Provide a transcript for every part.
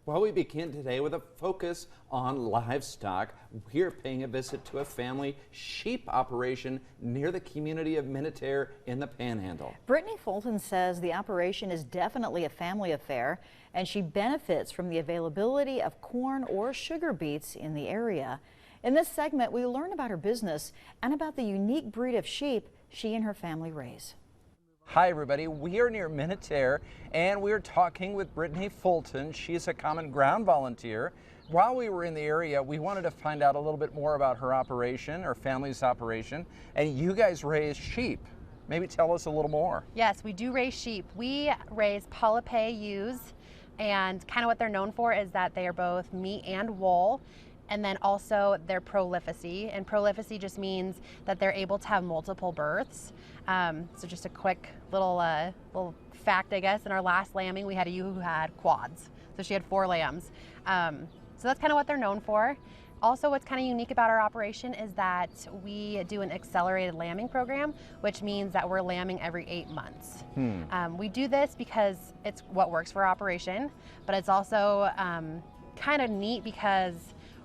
Well, we begin today with a focus on livestock. We're paying a visit to a family sheep operation near the community of Minutair in the Panhandle. Brittany Fulton says the operation is definitely a family affair, and she benefits from the availability of corn or sugar beets in the area. In this segment, we learn about her business and about the unique breed of sheep she and her family raise. Hi everybody, we are near Minutair and we're talking with Brittany Fulton. She's a CommonGround volunteer. While we were in the area, we wanted to find out a little bit more about her operation, her family's operation, and you guys raise sheep. Maybe tell us a little more. Yes, we do raise sheep. We raise Polypay ewes, and kind of what they're known for is that they are both meat and wool. And then also their prolificacy, and prolificacy just means that they're able to have multiple births. So just a quick little fact, I guess. In our last lambing, we had a ewe who had quads, so she had 4 lambs. So that's kind of what they're known for. Also, what's kind of unique about our operation is that we do an accelerated lambing program, which means that we're lambing every 8 months. We do this because it's what works for our operation, but it's also kind of neat because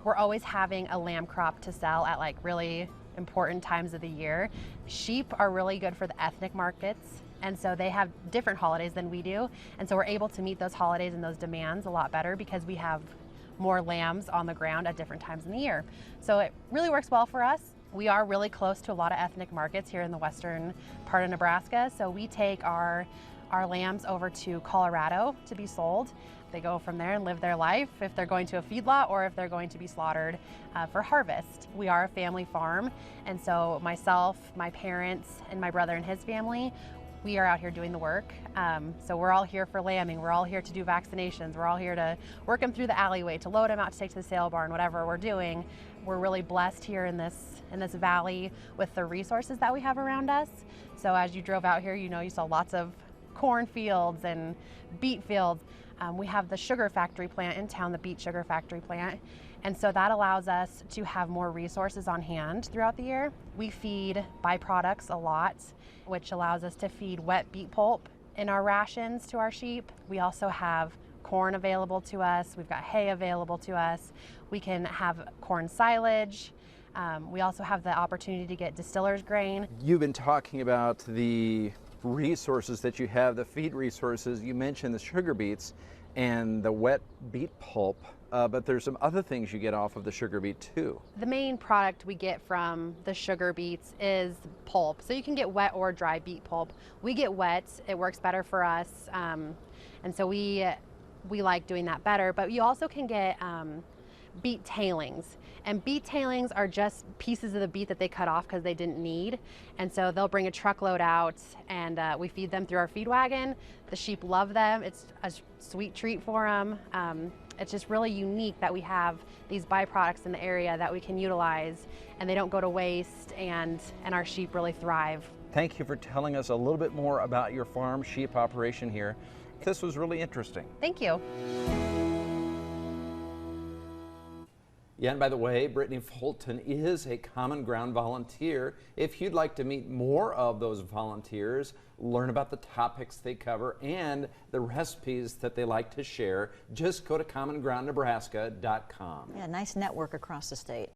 we're always having a lamb crop to sell at like really important times of the year. Sheep are really good for the ethnic markets, and so they have different holidays than we do, and so we're able to meet those holidays and those demands a lot better because we have more lambs on the ground at different times in the year. So it really works well for us. We are really close to a lot of ethnic markets here in the western part of Nebraska, so we take our lambs over to Colorado to be sold. They go from there and live their life if they're going to a feedlot or if they're going to be slaughtered for harvest. We are a family farm, and so myself, my parents, and my brother and his family, we are out here doing the work. So we're all here for lambing, we're all here to do vaccinations, we're all here to work them through the alleyway, to load them out to take to the sale barn, whatever we're doing. We're really blessed here in this valley with the resources that we have around us. So as you drove out here, you know, you saw lots of corn fields and beet fields. We have the sugar factory plant in town, the beet sugar factory plant. And so that allows us to have more resources on hand throughout the year. We feed byproducts a lot, which allows us to feed wet beet pulp in our rations to our sheep. We also have corn available to us. We've got hay available to us. We can have corn silage. We also have the opportunity to get distiller's grain. You've been talking about the resources that you have, the feed resources. You mentioned the sugar beets and the wet beet pulp, but there's some other things you get off of the sugar beet too. The main product we get from the sugar beets is pulp. So you can get wet or dry beet pulp. We get wet, it works better for us, and so we like doing that better, but you also can get beet tailings. And beet tailings are just pieces of the beet that they cut off because they didn't need. And so they'll bring a truckload out and we feed them through our feed wagon. The sheep love them. It's a sweet treat for them. It's just really unique that we have these byproducts in the area that we can utilize and they don't go to waste, and our sheep really thrive. Thank you for telling us a little bit more about your farm sheep operation here. This was really interesting. Thank you. Yeah, and by the way, Brittany Fulton is a CommonGround volunteer. If you'd like to meet more of those volunteers, learn about the topics they cover and the recipes that they like to share, just go to CommonGroundNebraska.com. Yeah, nice network across the state.